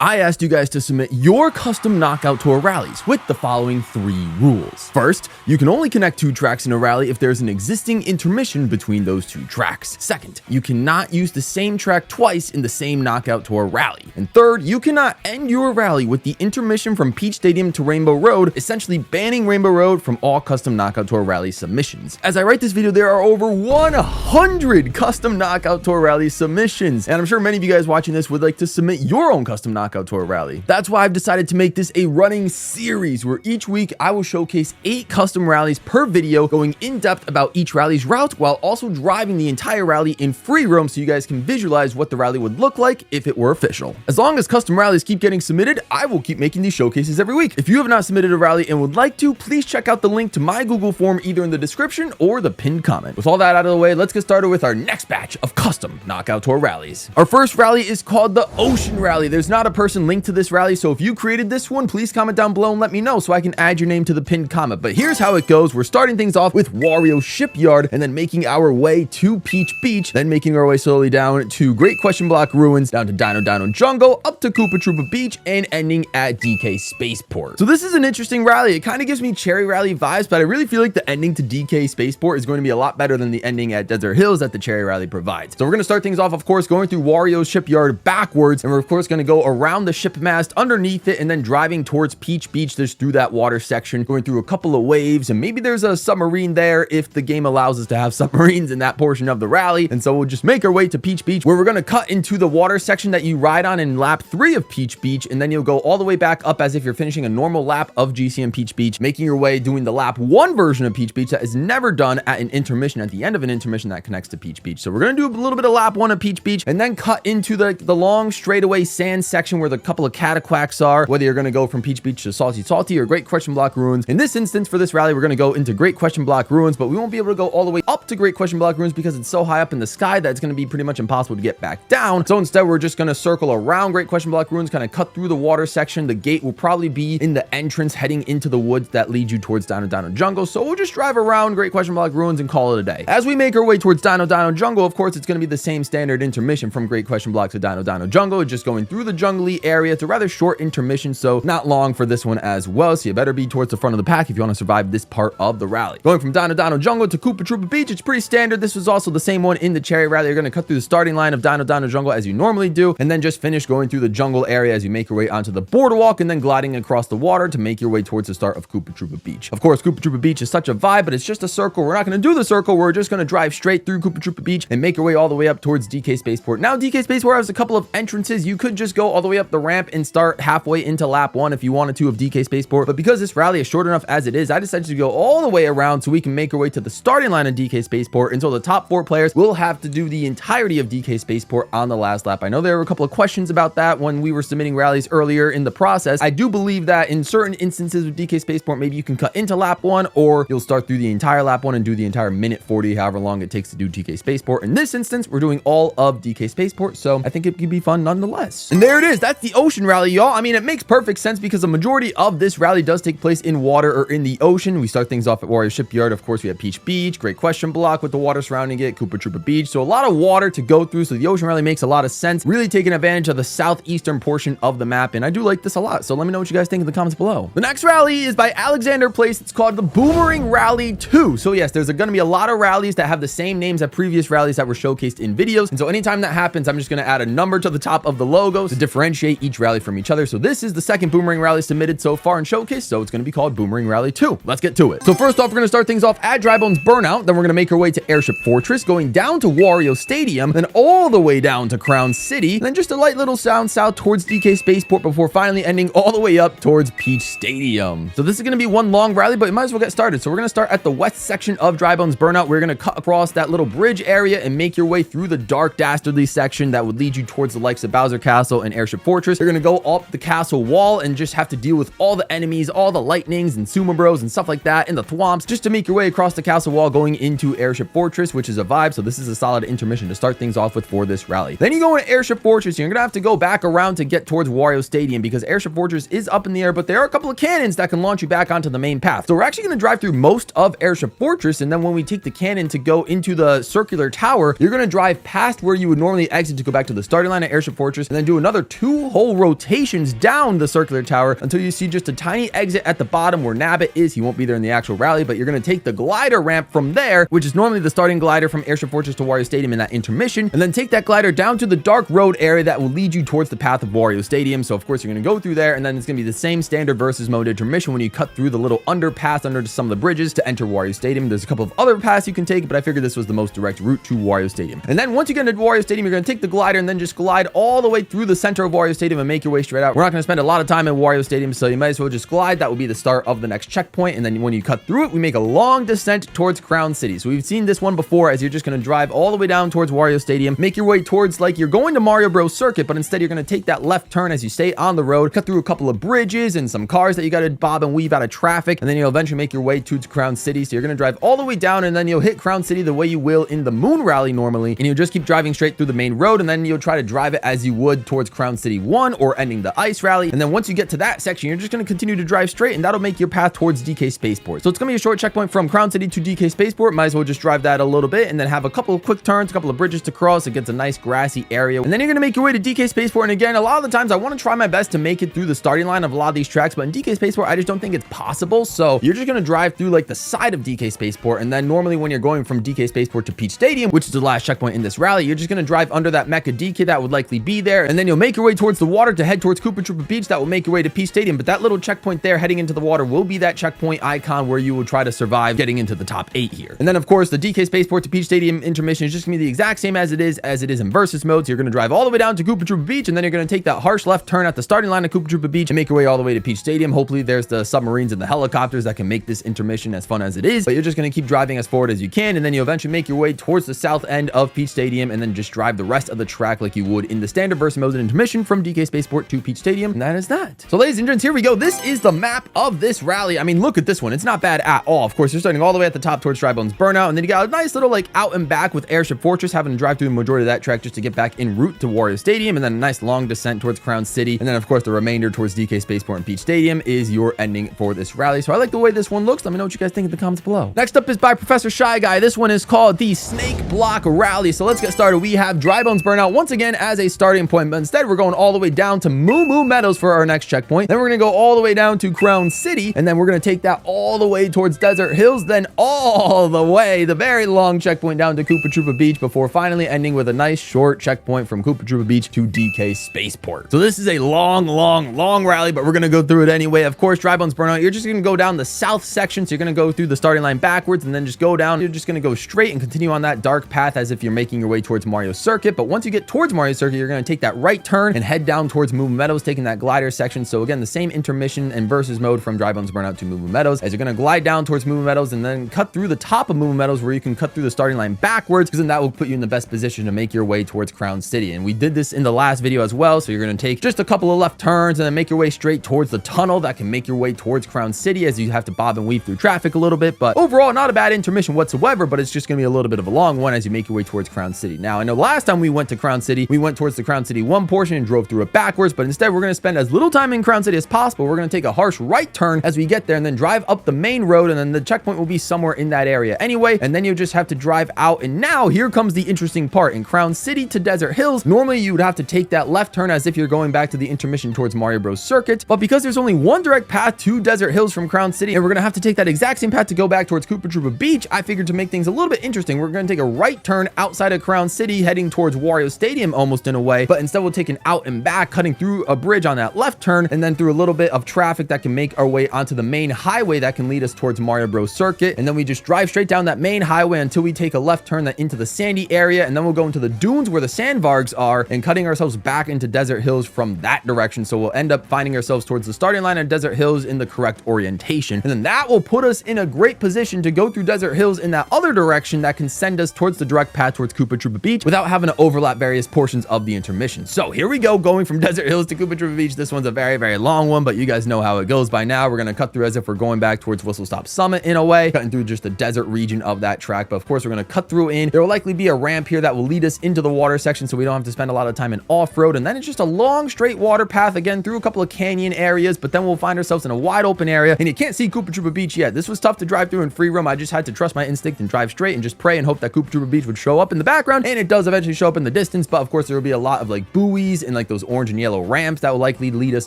I asked you guys to submit your custom knockout tour rallies with the following 3 rules. First, you can only connect 2 tracks in a rally if there's an existing intermission between those 2 tracks. Second, you cannot use the same track twice in the same knockout tour rally. And third, you cannot end your rally with the intermission from Peach Stadium to Rainbow Road, essentially banning Rainbow Road from all custom knockout tour rally submissions. As I write this video, there are over 100 custom knockout tour rally submissions, and I'm sure many of you guys watching this would like to submit your own custom knockout tour rally. That's why I've decided to make this a running series where each week I will showcase 8 custom rallies per video, going in depth about each rally's route while also driving the entire rally in free roam so you guys can visualize what the rally would look like if it were official. As long as custom rallies keep getting submitted, I will keep making these showcases every week. If you have not submitted a rally and would like to, please check out the link to my Google form either in the description or the pinned comment. With all that out of the way, let's get started with our next batch of custom knockout tour rallies. Our first rally is called the OceanRally. There's not a person linked to this rally, so if you created this one, please comment down below and let me know so I can add your name to the pinned comment. But here's how it goes. We're starting things off with Wario Shipyard and then making our way to Peach Beach, then making our way slowly down to Great Question Block Ruins, down to Dino Jungle, up to Koopa Troopa Beach, and ending at DK Spaceport. So this is an interesting rally. It kind of gives me Cherry Rally vibes, but I really feel like the ending to DK Spaceport is going to be a lot better than the ending at Desert Hills that the Cherry Rally provides. So we're going to start things off, of course, going through Wario Shipyard backwards, and we're of course going to go around the ship mast underneath it and then driving towards Peach Beach. There's through that water section, going through a couple of waves, and maybe there's a submarine there if the game allows us to have submarines in that portion of the rally. And so we'll just make our way to Peach Beach, where we're going to cut into the water section that you ride on in lap 3 of Peach Beach, and then you'll go all the way back up as if you're finishing a normal lap of GCM Peach Beach, making your way doing the lap 1 version of Peach Beach that is never done at an intermission, at the end of an intermission that connects to Peach Beach. So we're going to do a little bit of lap 1 of Peach Beach and then cut into the long straightaway sand section where the couple of cataquacks are, whether you're going to go from Peach Beach to Salty or Great Question Block Ruins. In this instance, for this rally, we're going to go into Great Question Block Ruins, but we won't be able to go all the way up to Great Question Block Ruins because it's so high up in the sky that it's going to be pretty much impossible to get back down. So instead, we're just going to circle around Great Question Block Ruins, kind of cut through the water section. The gate will probably be in the entrance heading into the woods that lead you towards Dino Jungle. So we'll just drive around Great Question Block Ruins and call it a day. As we make our way towards Dino Jungle, of course, it's going to be the same standard intermission from Great Question Block to Dino Jungle, just going through the jungly area. It's a rather short intermission, so not long for this one as well. So you better be towards the front of the pack if you want to survive this part of the rally. Going from Dino Jungle to Koopa Troopa Beach, it's pretty standard. This was also the same one in the Cherry Rally. You're going to cut through the starting line of Dino Jungle as you normally do, and then just finish going through the jungle area as you make your way onto the boardwalk and then gliding across the water to make your way towards the start of Koopa Troopa Beach. Of course, Koopa Troopa Beach is such a vibe, but it's just a circle. We're not going to do the circle. We're just going to drive straight through Koopa Troopa Beach and make your way all the way up towards DK Spaceport. Now, DK Spaceport has a couple of entrances. You could just go all the way up the ramp and start halfway into lap 1 if you wanted to of DK Spaceport, but because this rally is short enough as it is, I decided to go all the way around so we can make our way to the starting line of DK Spaceport until the top 4 players will have to do the entirety of DK Spaceport on the last lap. I know there were a couple of questions about that when we were submitting rallies earlier in the process. I do believe that in certain instances with DK Spaceport, maybe you can cut into lap 1 or you'll start through the entire lap 1 and do the entire minute 40, however long it takes to do DK Spaceport. In this instance, we're doing all of DK Spaceport, so I think it could be fun nonetheless. And there it is. That's the Ocean Rally, y'all. I mean, it makes perfect sense because the majority of this rally does take place in water or in the ocean. We start things off at Wario Shipyard. Of course, we have Peach Beach, Great Question Block with the water surrounding it, Koopa Troopa Beach. So a lot of water to go through. So the Ocean Rally makes a lot of sense, really taking advantage of the southeastern portion of the map. And I do like this a lot. So let me know what you guys think in the comments below. The next rally is by Alexander Place. It's called the Boomerang Rally 2. So yes, there's going to be a lot of rallies that have the same names as previous rallies that were showcased in videos. And so anytime that happens, I'm just going to add a number to the top of the logos to differentiate each rally from each other. So this is the second Boomerang Rally submitted so far in Showcase, so it's going to be called Boomerang Rally 2. Let's get to it. So first off, we're going to start things off at Drybones Burnout, then we're going to make our way to Airship Fortress, going down to Wario Stadium, then all the way down to Crown City, and then just a light little sound south towards DK Spaceport before finally ending all the way up towards Peach Stadium. So this is going to be one long rally, but it might as well get started. So we're going to start at the west section of Drybones Burnout. We're going to cut across that little bridge area and make your way through the Dark Dastardly section that would lead you towards the likes of Bowser Castle and Airship Fortress. You're going to go up the castle wall and just have to deal with all the enemies, all the lightnings and Sumo Bros and stuff like that, and the thwomps, just to make your way across the castle wall going into Airship Fortress, which is a vibe. So this is a solid intermission to start things off with for this rally. Then you go into Airship Fortress, and you're gonna have to go back around to get towards Wario Stadium because Airship Fortress is up in the air, but there are a couple of cannons that can launch you back onto the main path. So we're actually gonna drive through most of Airship Fortress, and then when we take the cannon to go into the circular tower, you're gonna drive past where you would normally exit to go back to the starting line at Airship Fortress, and then do another 2 2 whole rotations down the circular tower until you see just a tiny exit at the bottom where Nabbit is. He won't be there in the actual rally, but you're going to take the glider ramp from there, which is normally the starting glider from Airship Fortress to Wario Stadium in that intermission, and then take that glider down to the dark road area that will lead you towards the path of Wario Stadium. So of course you're going to go through there, and then it's going to be the same standard versus mode intermission when you cut through the little underpass under some of the bridges to enter Wario Stadium. There's a couple of other paths you can take, but I figured this was the most direct route to Wario Stadium. And then once you get into Wario Stadium, you're going to take the glider and then just glide all the way through the center of Wario Stadium and make your way straight out. We're not going to spend a lot of time in Wario Stadium, so you might as well just glide. That will be the start of the next checkpoint, and then when you cut through it, we make a long descent towards Crown City. So we've seen this one before, as you're just going to drive all the way down towards Wario Stadium, make your way towards like you're going to Mario Bros Circuit, but instead you're going to take that left turn as you stay on the road, cut through a couple of bridges and some cars that you got to bob and weave out of traffic, and then you'll eventually make your way to Crown City. So you're going to drive all the way down, and then you'll hit Crown City the way you will in the Moon Rally normally, and you'll just keep driving straight through the main road, and then you'll try to drive it as you would towards Crown City 1 or ending the Ice Rally. And then once you get to that section, you're just going to continue to drive straight, and that'll make your path towards DK Spaceport. So it's going to be a short checkpoint from Crown City to DK Spaceport. Might as well just drive that a little bit and then have a couple of quick turns, a couple of bridges to cross. It gets a nice grassy area, and then you're going to make your way to DK Spaceport. And again, a lot of the times I want to try my best to make it through the starting line of a lot of these tracks, but in DK Spaceport I just don't think it's possible. So you're just going to drive through like the side of DK Spaceport, and then normally when you're going from DK Spaceport to Peach Stadium, which is the last checkpoint in this rally, you're just going to drive under that Mecha DK that would likely be there, and then you'll make your way towards the water to head towards Koopa Troopa Beach. That will make your way to Peach Stadium, but that little checkpoint there heading into the water will be that checkpoint icon where you will try to survive getting into the top 8 here. And then of course the DK Spaceport to Peach Stadium intermission is just going to be the exact same as it is in versus mode. So you're going to drive all the way down to Koopa Troopa Beach, and then you're going to take that harsh left turn at the starting line of Koopa Troopa Beach and make your way all the way to Peach Stadium. Hopefully there's the submarines and the helicopters that can make this intermission as fun as it is, but you're just going to keep driving as forward as you can, and then you eventually make your way towards the south end of Peach Stadium, and then just drive the rest of the track like you would in the standard versus mode intermission from DK Spaceport to Peach Stadium. And that is that. So ladies and gents, here we go. This is the map of this rally. I mean, look at this one. It's not bad at all. Of course, you're starting all the way at the top towards Drybones Burnout, and then you got a nice little like out and back with Airship Fortress, having to drive through the majority of that track just to get back en route to Wario Stadium, and then a nice long descent towards Crown City, and then of course the remainder towards DK Spaceport and Peach Stadium is your ending for this rally. So I like the way this one looks. Let me know what you guys think in the comments below. Next up is by Professor Shy Guy. This one is called the Snake Block Rally. So let's get started. We have Drybones Burnout once again as a starting point, but instead we're going all the way down to Moo Moo Meadows for our next checkpoint. Then we're going to go all the way down to Crown City, and then we're going to take that all the way towards Desert Hills, then all the way, the very long checkpoint down to Koopa Troopa Beach before finally ending with a nice short checkpoint from Koopa Troopa Beach to DK Spaceport. So this is a long rally, but we're going to go through it anyway. Of course, Drybones Burnout, you're just going to go down the south section, so you're going to go through the starting line backwards and then just go down. You're just going to go straight and continue on that dark path as if you're making your way towards Mario Circuit. But once you get towards Mario Circuit, you're going to take that right turn and head down towards Moo Moo Meadows, taking that glider section. So again, the same intermission and versus mode from Drybones Burnout to Moo Moo Meadows, as you're going to glide down towards Moo Moo Meadows and then cut through the top of Moo Moo Meadows, where you can cut through the starting line backwards, because then that will put you in the best position to make your way towards Crown City. And we did this in the last video as well. So you're going to take just a couple of left turns and then make your way straight towards the tunnel that can make your way towards Crown City, as you have to bob and weave through traffic a little bit. But overall, not a bad intermission whatsoever, but it's just going to be a little bit of a long one as you make your way towards Crown City. Now, I know last time we went to Crown City, we went towards the Crown City 1 portion and drove through it backwards, but instead we're going to spend as little time in Crown City as possible. We're going to take a harsh right turn as we get there and then drive up the main road, and then the checkpoint will be somewhere in that area anyway, and then you just have to drive out. And now here comes the interesting part. In Crown City to Desert Hills, normally you would have to take that left turn as if you're going back to the intermission towards Mario Bros Circuit, but because there's only one direct path to Desert Hills from Crown City, and we're going to have to take that exact same path to go back towards Koopa Troopa Beach, I figured to make things a little bit interesting, we're going to take a right turn outside of Crown City heading towards Wario Stadium almost in a way, but instead we'll take an out and back, cutting through a bridge on that left turn and then through a little bit of traffic that can make our way onto the main highway that can lead us towards Mario Bros Circuit, and then we just drive straight down that main highway until we take a left turn that into the sandy area, and then we'll go into the dunes where the sandvargs are and cutting ourselves back into Desert Hills from that direction. So we'll end up finding ourselves towards the starting line of Desert Hills in the correct orientation, and then that will put us in a great position to go through Desert Hills in that other direction that can send us towards the direct path towards Koopa Troopa Beach without having to overlap various portions of the intermission. So here we go, going from Desert Hills to Koopa Troopa Beach. This one's a very long one, but you guys know how it goes by now. We're going to cut through as if we're going back towards Whistle Stop Summit in a way, cutting through just the desert region of that track. But of course, we're going to cut through in. There will likely be a ramp here that will lead us into the water section, so we don't have to spend a lot of time in off-road. And then it's just a long straight water path again through a couple of canyon areas, but then we'll find ourselves in a wide open area, and you can't see Koopa Troopa Beach yet. This was tough to drive through in free roam. I just had to trust my instinct and drive straight and just pray and hope that Koopa Troopa Beach would show up in the background, and it does eventually show up in the distance. But of course, there will be a lot of like buoys and like those orange and yellow ramps that will likely lead us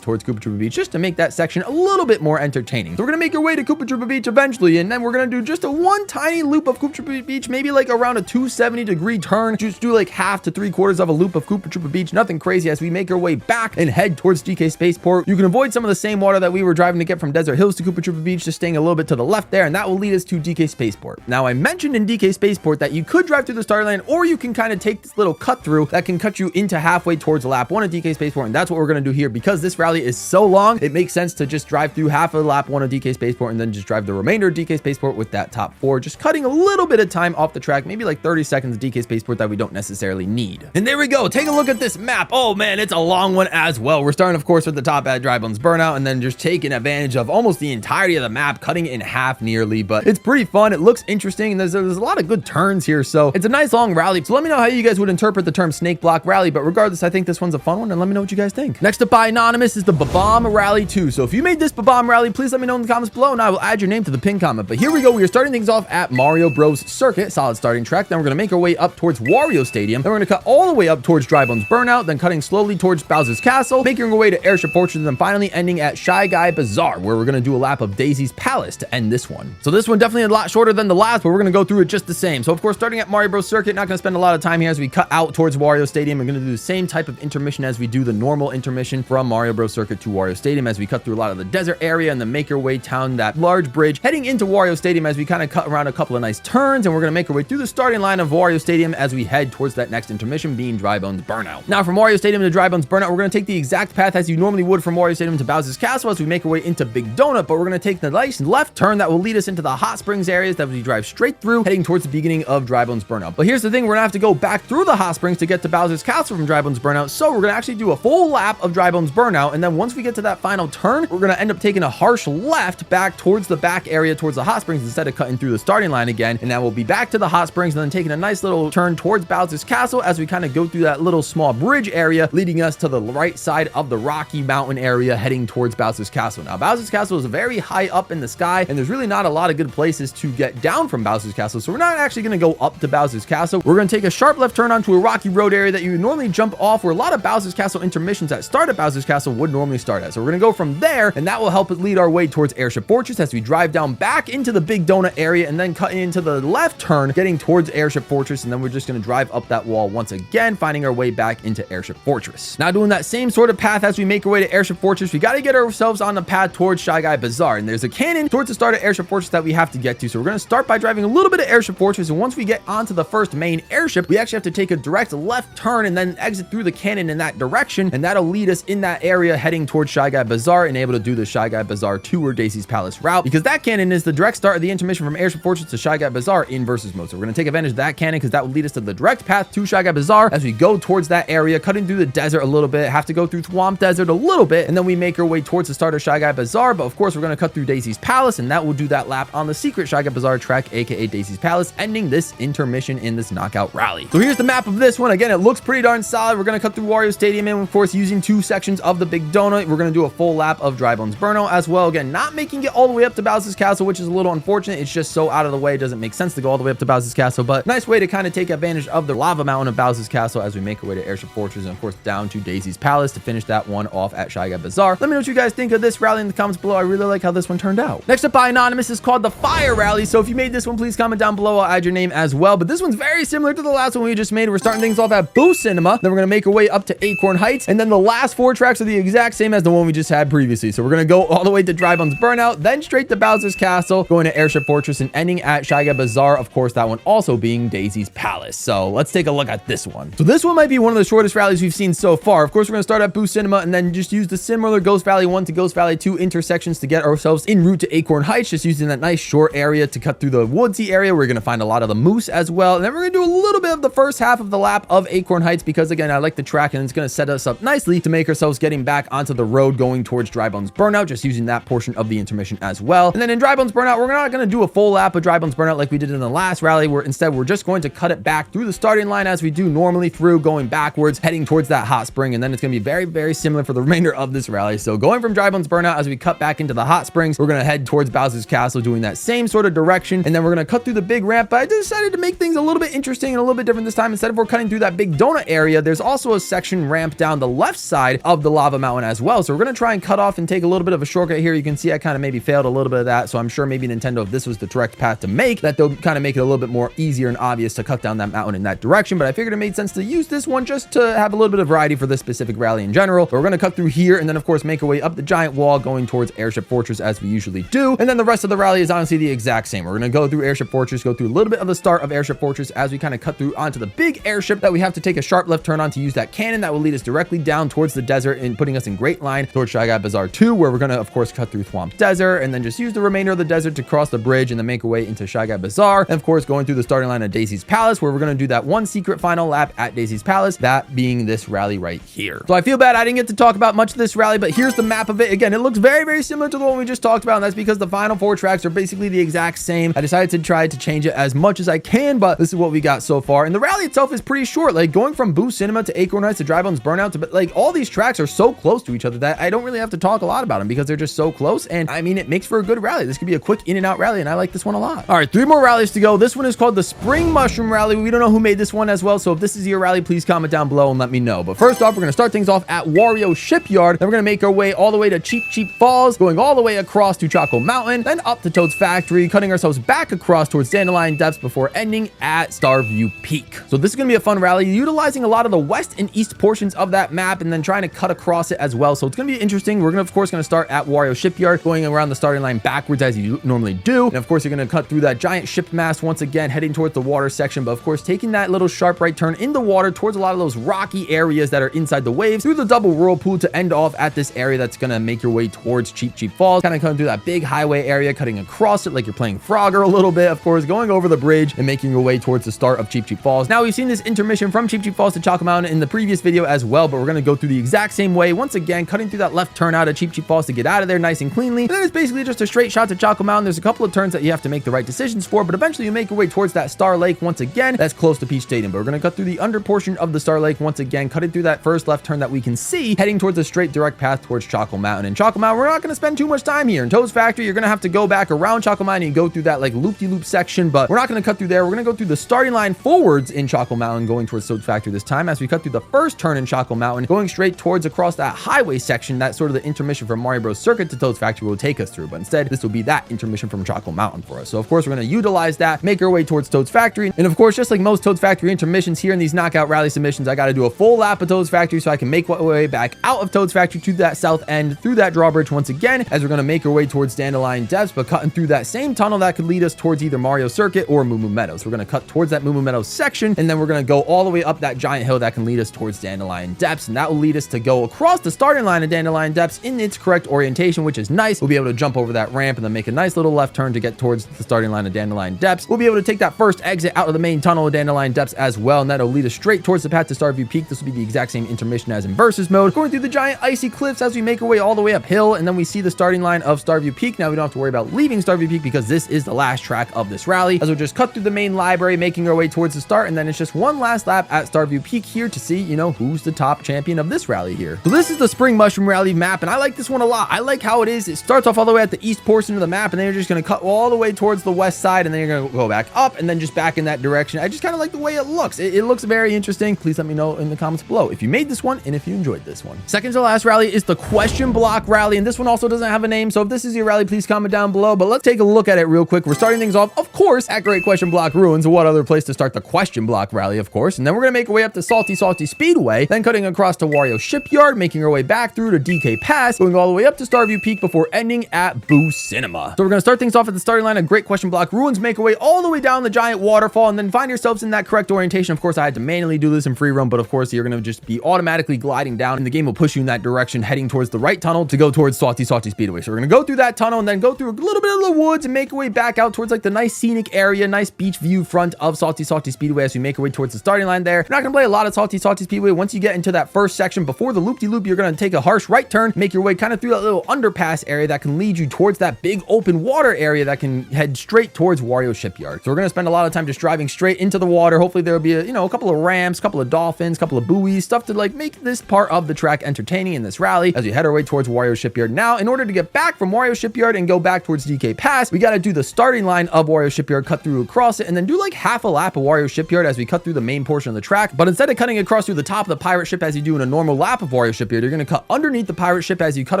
towards Koopa Troopa Beach, just to make that section a little bit more entertaining. So we're gonna make our way to Koopa Troopa Beach eventually, and then we're gonna do just a one tiny loop of Koopa Troopa Beach, maybe like around a 270-degree turn. Just do like half to 3/4 of a loop of Koopa Troopa Beach, nothing crazy, as we make our way back and head towards DK Spaceport. You can avoid some of the same water that we were driving to get from Desert Hills to Koopa Troopa Beach, just staying a little bit to the left there, and that will lead us to DK Spaceport. Now, I mentioned in DK Spaceport that you could drive through the starting line, or you can kind of take this little cut through that can cut you into halfway towards lap 1 of DK Spaceport, and that's what we're going to do here. Because this rally is so long, it makes sense to just drive through half of lap 1 of DK Spaceport and then just drive the remainder of DK Spaceport with that top 4, just cutting a little bit of time off the track, maybe like 30 seconds of DK Spaceport that we don't necessarily need. And there we go. Take a look at this map. Oh man, it's a long one as well. We're starting, of course, with the top at Drybones Burnout, and then just taking advantage of almost the entirety of the map, cutting it in half nearly, but it's pretty fun. It looks interesting, and there's a lot of good turns here, so it's a nice long rally. So let me know how you guys would interpret the term snake block rally, but regardless, I think this one's a fun one, and let me know what you guys think. Next up by Anonymous is the Bob-omb Rally 2. So if you made this Bob-omb Rally, please let me know in the comments below, and I will add your name to the pin comment. But here we go. We are starting things off at Mario Bros Circuit, solid starting track. Then we're going to make our way up towards Wario Stadium. Then we're going to cut all the way up towards Drybones Burnout, then cutting slowly towards Bowser's Castle, making our way to Airship Fortress, and then finally ending at Shy Guy Bazaar, where we're going to do a lap of Daisy's Palace to end this one. So this one definitely a lot shorter than the last, but we're going to go through it just the same. So of course, starting at Mario Bros Circuit, not going to spend a lot of time here as we cut out towards Wario Stadium. We're going to do the same type of intermission as we do the normal intermission from Mario Bros Circuit to Wario Stadium, as we cut through a lot of the desert area and then make our way down that large bridge heading into Wario Stadium, as we kind of cut around a couple of nice turns, and we're going to make our way through the starting line of Wario Stadium as we head towards that next intermission, being Drybones Burnout. Now from Wario Stadium to Drybones Burnout, we're going to take the exact path as you normally would from Wario Stadium to Bowser's Castle as we make our way into Big Donut, but we're going to take the nice left turn that will lead us into the hot springs areas that we drive straight through, heading towards the beginning of Drybones Burnout. But here's the thing, we're gonna have to go back through the hot springs to get to Bowser's Castle from Drybones Burnout, so we're gonna actually do a full lap of Drybones Burnout, and then once we get to that final turn, we're gonna end up taking a harsh left back towards the back area towards the hot springs instead of cutting through the starting line again, and now we'll be back to the hot springs and then taking a nice little turn towards Bowser's Castle as we kind of go through that little small bridge area, leading us to the right side of the Rocky Mountain area, heading towards Bowser's Castle. Now Bowser's Castle is very high up in the sky, and there's really not a lot of good places to get down from Bowser's Castle, so we're not actually going to go up to Bowser's Castle. We're going to take a sharp left turn onto a rocky road area that you would normally jump off, where a lot of Bowser's Castle intermissions that start at Bowser's Castle would normally start at. So we're going to go from there, and that will help us lead our way towards Airship Fortress as we drive down back into the Big Donut area, and then cut into the left turn, getting towards Airship Fortress, and then we're just going to drive up that wall once again, finding our way back into Airship Fortress. Now doing that same sort of path as we make our way to Airship Fortress, we got to get ourselves on the path towards Shy Guy Bazaar, and there's a cannon towards the start of Airship Fortress that we have to get to. So we're going to start by driving a little bit of Airship Fortress, and once we get onto the first main airship, we actually have to take a direct left turn and then exit through the cannon in that direction, and that'll lead us in that area heading towards Shy Guy Bazaar and able to do the Shy Guy Bazaar 2 or Daisy's Palace route, because that cannon is the direct start of the intermission from Airship Fortress to Shy Guy Bazaar in versus mode. So we're going to take advantage of that cannon because that will lead us to the direct path to Shy Guy Bazaar as we go towards that area, cutting through the desert a little bit, have to go through Swamp Desert a little bit, and then we make our way towards the start of Shy Guy Bazaar. But of course, we're going to cut through Daisy's Palace, and that will do that lap on the secret Shy Guy Bazaar track, aka Daisy's Palace, ending this intermission in this knockout rally. So here's the map of this one. Again, it looks pretty darn solid. We're going to cut through Wario Stadium, and of course, using 2 sections of the Big Donut. We're going to do a full lap of Drybones Burnout as well. Again, not making it all the way up to Bowser's Castle, which is a little unfortunate. It's just so out of the way. It doesn't make sense to go all the way up to Bowser's Castle, but nice way to kind of take advantage of the lava mountain of Bowser's Castle as we make our way to Airship Fortress, and of course down to Daisy's Palace to finish that one off at Shy Guy Bazaar. Let me know what you guys think of this rally in the comments below. I really like how this one turned out. Next up by Anonymous is called the Fire Rally. So if you made this one, please comment down below. I'll add your name as well. But this one's very similar to the last one we just made. We're starting things off at Boo Cinema. Then we're going to make our way up to Acorn Heights. And then the last 4 tracks are the exact same as the one we just had previously. So we're going to go all the way to Drybones Burnout, then straight to Bowser's Castle, going to Airship Fortress, and ending at Shy Guy Bazaar. Of course, that one also being Daisy's Palace. So let's take a look at this one. So this one might be one of the shortest rallies we've seen so far. Of course, we're going to start at Boo Cinema and then just use the similar Ghost Valley 1 to Ghost Valley 2 intersections to get ourselves en route to Acorn Heights, just using that nice short area to cut through the woodsy area. We're going to find a lot of the moose as well. And then we're going to do a little bit of the first half of the lap of Acorn Heights because, again, I like the track and it's going to set us up nicely to make ourselves getting back onto the road going towards Drybones Burnout, just using that portion of the intermission as well. And then in Drybones Burnout, we're not going to do a full lap of Drybones Burnout like we did in the last rally, where instead we're just going to cut it back through the starting line as we do normally, through going backwards, heading towards that hot spring. And then it's going to be very, very similar for the remainder of this rally. So going from Drybones Burnout, as we cut back into the hot springs, we're going to head towards Bowser's Castle, doing that same sort of direction. And then we're going to cut through the big ramp. But I decided to make things a little bit interesting and a little bit different this time. Instead of we're cutting through that Big Donut area, there's also a section hidden ramp down the left side of the lava mountain as well. So we're going to try and cut off and take a little bit of a shortcut here. You can see I kind of maybe failed a little bit of that. So I'm sure maybe Nintendo, if this was the correct path to make, that they'll kind of make it a little bit more easier and obvious to cut down that mountain in that direction. But I figured it made sense to use this one just to have a little bit of variety for this specific rally in general. But we're going to cut through here and then of course make our way up the giant wall going towards Airship Fortress as we usually do. And then the rest of the rally is honestly the exact same. We're going to go through Airship Fortress, go through a little bit of the start of Airship Fortress as we kind of cut through onto the big airship that we have to take a sharp left turn on to use that cannon that will lead us directly down towards the desert and putting us in great line towards Shy Guy Bazaar 2, where we're going to of course cut through Thwomp Desert and then just use the remainder of the desert to cross the bridge and then make our way into Shy Guy Bazaar. And of course going through the starting line of Daisy's Palace, where we're going to do that one secret final lap at Daisy's Palace, that being this rally right here. So I feel bad I didn't get to talk about much of this rally, but here's the map of it. Again, it looks very, very similar to the one we just talked about, and that's because the final 4 tracks are basically the exact same. I decided to try to change it as much as I can, but this is what we got so far. And the rally itself is pretty short, like going from Boo Cinema to Acorn Heights to Dry Bones Burnout to, but like all these tracks are so close to each other that I don't really have to talk a lot about them because they're just so close. And I mean, it makes for a good rally. This could be a quick in and out rally, and I like this one a lot. All right, 3 more rallies to go. This one is called the Spring Mushroom Rally. We don't know who made this one as well, so if this is your rally, please comment down below and let me know. But first off, we're gonna start things off at Wario Shipyard. Then we're gonna make our way all the way to Cheap Cheap Falls, going all the way across to Choco Mountain, then up to Toad's Factory, cutting ourselves back across towards Dandelion Depths before ending at Starview Peak. So this is gonna be a fun rally, utilizing a lot of the west and east portions of that map and then trying to cut across it as well. So it's gonna be interesting. We're gonna, of course, gonna start at Wario Shipyard, going around the starting line backwards as you normally do. And of course, you're gonna cut through that giant ship mast once again, heading towards the water section, but of course, taking that little sharp right turn in the water towards a lot of those rocky areas that are inside the waves through the double whirlpool to end off at this area that's gonna make your way towards Cheap Cheap Falls, kind of coming through that big highway area, cutting across it like you're playing Frogger a little bit, of course, going over the bridge and making your way towards the start of Cheap Cheap Falls. Now, we've seen this intermission from Cheap Cheap Falls to Choco Mountain in the previous video as well, but we're gonna go through the exact same way once again, cutting through that left turn out of Cheap Cheap Falls to get out of there nice and cleanly. And then it's basically just a straight shot to Choco Mountain. There's a couple of turns that you have to make the right decisions for, but eventually you make your way towards that Star Lake once again. That's close to Peach Stadium, but we're gonna cut through the under portion of the Star Lake once again, cutting through that first left turn that we can see, heading towards a straight direct path towards Choco Mountain. And Choco Mountain, we're not gonna spend too much time here. In Toad's Factory, you're gonna have to go back around Choco Mountain and go through that like loop-de-loop section, but we're not gonna cut through there. We're gonna go through the starting line forwards in Choco Mountain, going towards Toad's Factory this time, as we cut through the first turn in Choco Mountain, going straight towards across that highway section, that sort of the intermission from Mario Bros. Circuit to Toad's Factory will take us through, but instead, this will be that intermission from Choco Mountain for us. So of course, we're gonna utilize that, make our way towards Toad's Factory, and of course, just like most Toad's Factory intermissions here in these knockout rally submissions, I gotta do a full lap of Toad's Factory so I can make my way back out of Toad's Factory to that south end through that drawbridge once again, as we're gonna make our way towards Dandelion Depths, but cutting through that same tunnel that could lead us towards either Mario Circuit or Moo Moo Meadows. We're gonna cut towards that Moo Moo Meadows section, and then we're gonna go all the way up that giant hill that can lead us towards Dandelion Depths, and that will lead us to go across the starting line of Dandelion Depths in its correct orientation, which is nice. We'll be able to jump over that ramp and then make a nice little left turn to get towards the starting line of Dandelion Depths. We'll be able to take that first exit out of the main tunnel of Dandelion Depths as well, and that'll lead us straight towards the path to Starview Peak. This will be the exact same intermission as in Versus mode, going through the giant icy cliffs as we make our way all the way uphill, and then we see the starting line of Starview Peak. Now we don't have to worry about leaving Starview Peak because this is the last track of this rally, as we'll just cut through the main library, making our way towards the start, and then it's just one last lap at Starview Peak here to see, you know, who's the top champion of this rally here. So this is the Spring Mushroom Rally map, and I like this one a lot. I like how it is. It starts off all the way at the east portion of the map, and then you're just going to cut all the way towards the west side, and then you're going to go back up, and then just back in that direction. I just kind of like the way it looks. It looks very interesting. Please let me know in the comments below if you made this one and if you enjoyed this one. Second to last rally is the Question Block Rally, and this one also doesn't have a name, so if this is your rally, please comment down below, but let's take a look at it real quick. We're starting things off, of course, at Great Question Block Ruins. What other place to start the Question Block Rally, of course, and then we're going to make our way up to Salty Speedway, then cutting across to Wario Shipyard, making our way back through to DK Pass, going all the way up to Starview Peak before ending at Boo Cinema. So we're going to start things off at the starting line of Great Question Block Ruins, make our way all the way down the giant waterfall, and then find yourselves in that correct orientation. Of course, I had to manually do this in free roam, but of course, you're going to just be automatically gliding down, and the game will push you in that direction, heading towards the right tunnel to go towards Salty Speedway. So we're going to go through that tunnel and then go through a little bit of the woods and make our way back out towards like the nice scenic area, nice beach view front of Salty Speedway as we make our way towards the starting line there. We're not going to play a lot of Salty Speedway. Once you get into that first section before the loop-de-loop, you're going to take a harsh right turn, make your way kind of through that little underpass area that can lead you towards that big open water area that can head straight towards Wario Shipyard. So we're going to spend a lot of time just driving straight into the water. Hopefully there'll be a couple of ramps, a couple of dolphins, a couple of buoys, stuff to like make this part of the track entertaining in this rally as we head our way towards Wario Shipyard. Now, in order to get back from Wario Shipyard and go back towards DK Pass, we got to do the starting line of Wario Shipyard, cut through across it, and then do like half a lap of Wario Shipyard as we cut through the main portion of the track. But instead of cutting across through the top top of the pirate ship as you do in a normal lap of Wario Shipyard. You're going to cut underneath the pirate ship as you cut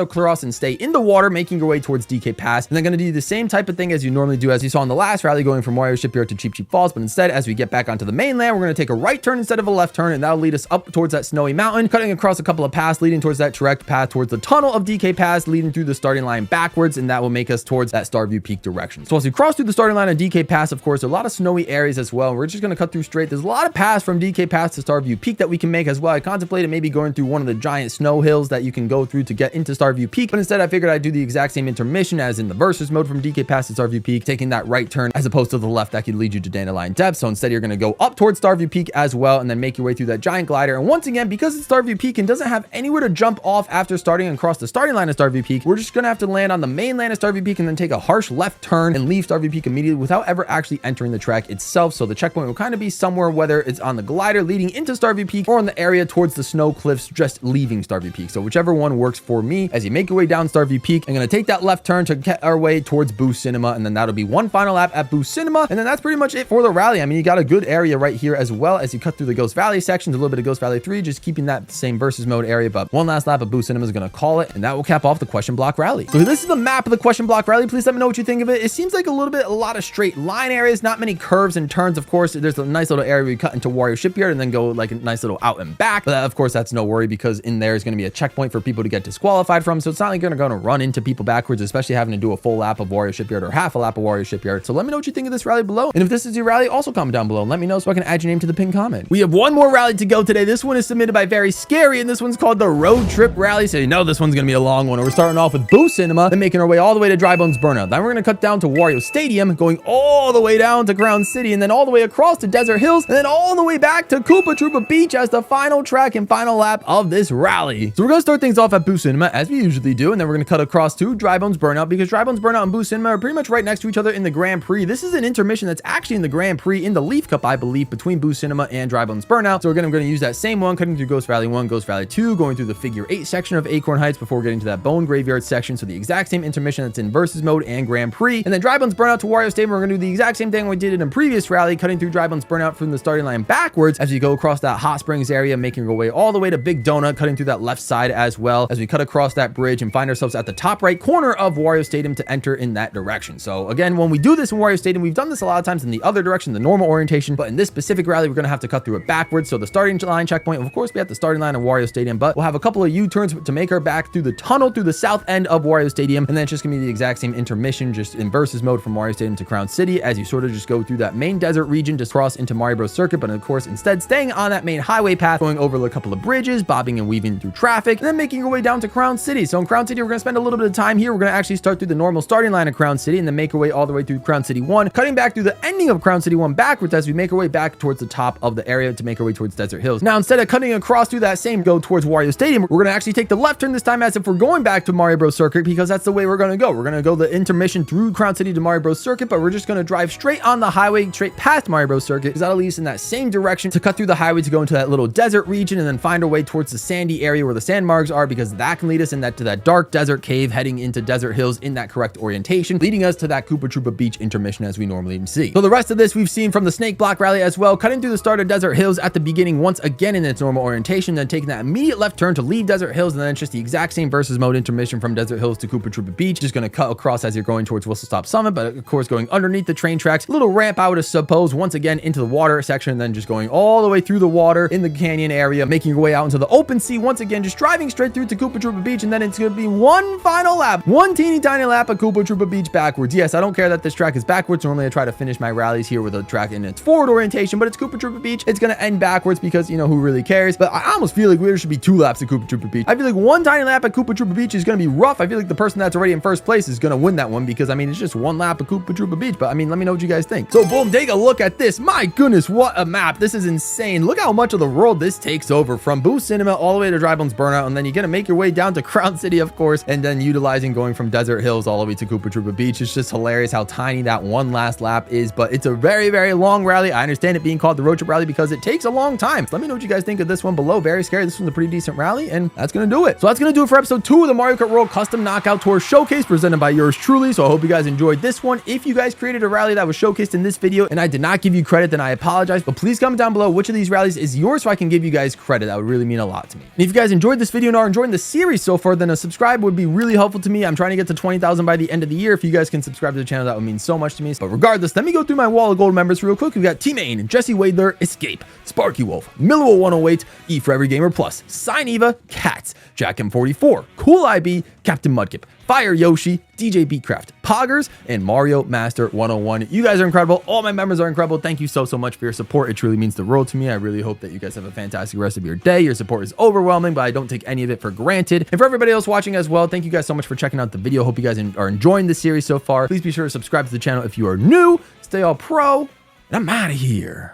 across and stay in the water, making your way towards DK Pass. And then going to do the same type of thing as you normally do, as you saw in the last rally, going from Wario Shipyard to Cheep Cheep Falls. But instead, as we get back onto the mainland, we're going to take a right turn instead of a left turn, and that'll lead us up towards that snowy mountain, cutting across a couple of paths, leading towards that direct path towards the tunnel of DK Pass, leading through the starting line backwards, and that will make us towards that Starview Peak direction. So as we cross through the starting line of DK Pass, of course, there are a lot of snowy areas as well. We're just going to cut through straight. There's a lot of paths from DK Pass to Starview Peak that we can make as well. I contemplated maybe going through one of the giant snow hills that you can go through to get into Starview Peak, but instead I figured I'd do the exact same intermission as in the versus mode from DK Pass to Starview Peak, taking that right turn as opposed to the left that could lead you to Dandelion Depths. So instead you're going to go up towards Starview Peak as well, and then make your way through that giant glider. And once again, because it's Starview Peak and doesn't have anywhere to jump off after starting and cross the starting line of Starview Peak, we're just going to have to land on the mainland of Starview Peak and then take a harsh left turn and leave Starview Peak immediately without ever actually entering the track itself. So the checkpoint will kind of be somewhere, whether it's on the glider leading into Starview Peak or in the area towards the snow cliffs just leaving Starview Peak. So whichever one works for me. As you make your way down Starview Peak, I'm going to take that left turn to get our way towards Boo Cinema, and then that'll be one final lap at Boo Cinema, and then that's pretty much it for the rally. I mean, you got a good area right here as well as you cut through the Ghost Valley sections, a little bit of Ghost Valley 3, just keeping that same versus mode area, but one last lap of Boo Cinema is going to call it, and that will cap off the Question Block Rally. So this is the map of the Question Block Rally. Please let me know what you think of it. It seems like a lot of straight line areas, not many curves and turns. Of course, there's a nice little area where you cut into Wario Shipyard and then go like a nice little out and back, but of course that's no worry because in there is going to be a checkpoint for people to get disqualified from, so it's not like you're going to run into people backwards, especially having to do a full lap of Wario Shipyard or half a lap of Wario Shipyard. So let me know what you think of this rally below, and if this is your rally, also comment down below and let me know so I can add your name to the pinned comment. We have one more rally to go today. This one is submitted by Very Scary, and this one's called the Road Trip Rally, so you know this one's going to be a long one. We're starting off with Boo Cinema, then making our way all the way to Dry Bones Burnout. Then we're going to cut down to Wario Stadium, going all the way down to Crown City, and then all the way across to Desert Hills, and then all the way back to Koopa Troopa Beach as the final track and final lap of this rally. So we're going to start things off at Boo Cinema as we usually do, and then we're going to cut across to Dry Bones Burnout because Dry Bones Burnout and Boo Cinema are pretty much right next to each other in the Grand Prix. This is an intermission that's actually in the Grand Prix in the Leaf Cup, I believe, between Boo Cinema and Dry Bones Burnout. So again, I'm going to use that same one, cutting through Ghost Valley 1, Ghost Valley 2, going through the Figure 8 section of Acorn Heights before getting to that Bone Graveyard section. So the exact same intermission that's in Versus mode and Grand Prix. And then Dry Bones Burnout to Wario Stadium, we're going to do the exact same thing we did in a previous rally, cutting through Dry Bones Burnout from the starting line backwards as you go across that Hot Springs area, making our way all the way to Big Donut, cutting through that left side as well as we cut across that bridge and find ourselves at the top right corner of Wario Stadium to enter in that direction. So again, when we do this in Wario Stadium, we've done this a lot of times in the other direction, the normal orientation, but in this specific rally, we're going to have to cut through it backwards. So the starting line checkpoint, of course, we have the starting line of Wario Stadium, but we'll have a couple of U-turns to make our back through the tunnel through the south end of Wario Stadium, and then it's just going to be the exact same intermission, just in versus mode from Wario Stadium to Crown City as you sort of just go through that main desert region to cross into Mario Bros. Circuit, but of course, instead staying on that main highway path, going over a couple of bridges, bobbing and weaving through traffic, and then making your way down to Crown City. So in Crown City, we're going to spend a little bit of time here. We're going to actually start through the normal starting line of Crown City and then make our way all the way through Crown City 1, cutting back through the ending of Crown City 1 backwards as we make our way back towards the top of the area to make our way towards Desert Hills. Now, instead of cutting across through that same go towards Wario Stadium, we're going to actually take the left turn this time as if we're going back to Mario Bros. Circuit because that's the way we're going to go. We're going to go the intermission through Crown City to Mario Bros. Circuit, but we're just going to drive straight on the highway, straight past Mario Bros. Circuit, because that'll lead us in that same direction to cut through the highway to go into that little desert region and then find our way towards the sandy area where the sandmargs are, because that can lead us to that dark desert cave heading into Desert Hills in that correct orientation, leading us to that Koopa Troopa Beach intermission as we normally see. So the rest of this we've seen from the Snake Block Rally as well, cutting through the start of Desert Hills at the beginning once again in its normal orientation, then taking that immediate left turn to leave Desert Hills, and then it's just the exact same versus mode intermission from Desert Hills to Koopa Troopa Beach, just going to cut across as you're going towards Whistle Stop Summit, but of course going underneath the train tracks, a little ramp I would suppose, once again into the water section, and then just going all the way through the water in the canyon area, making your way out into the open sea once again, just driving straight through to Koopa Troopa Beach, and then it's going to be one final lap, one teeny tiny lap of Koopa Troopa Beach backwards. Yes, I don't care that this track is backwards. Normally I try to finish my rallies here with a track in its forward orientation, but it's Koopa Troopa Beach. It's going to end backwards because, you know, who really cares? But I almost feel like there should be 2 laps at Koopa Troopa Beach. I feel like one tiny lap at Koopa Troopa Beach is going to be rough. I feel like the person that's already in first place is going to win that one because, I mean, it's just 1 lap of Koopa Troopa Beach. But I mean, let me know what you guys think. So boom, take a look at this. My goodness, what a map. This is insane. Look how much of the world this takes over, from Boo Cinema all the way to Dry Bones Burnout, and then you're going to make your way down to Crown City, of course, and then utilizing going from Desert Hills all the way to Koopa Troopa Beach. It's just hilarious how tiny that one last lap is, but it's a very, very long rally. I understand it being called the Road Trip Rally because it takes a long time. So let me know what you guys think of this one below. Very Scary. This one's a pretty decent rally, and that's going to do it. So that's going to do it for episode 2 of the Mario Kart World Custom Knockout Tour Showcase presented by yours truly. So I hope you guys enjoyed this one. If you guys created a rally that was showcased in this video and I did not give you credit, then I apologize, but please comment down below which of these rallies is yours so I can give you guys credit. That would really mean a lot to me. And if you guys enjoyed this video and are enjoying the series so far, then a subscribe would be really helpful to me. I'm trying to get to 20,000 by the end of the year. If you guys can subscribe to the channel, that would mean so much to me. But regardless, let me go through my wall of gold members real quick. We got T-Main, Jesse Wadler, Escape, Sparky Wolf, Millow 108, E for Every Gamer Plus, Sign Eva, Cats, Jack M44, Cool IB, Captain Mudkip, Fire Yoshi, DJ Beatcraft, Poggers, and Mario Master 101. You guys are incredible. All my members are incredible. Thank you so much for your support. It truly means the world to me. I really hope that you guys have a fantastic rest of your day. Your support is overwhelming, but I don't take any of it for granted. And for everybody else watching as well, thank you guys so much for checking out the video. Hope you guys are enjoying the series so far. Please be sure to subscribe to the channel if you are new. Stay all pro, and I'm out of here.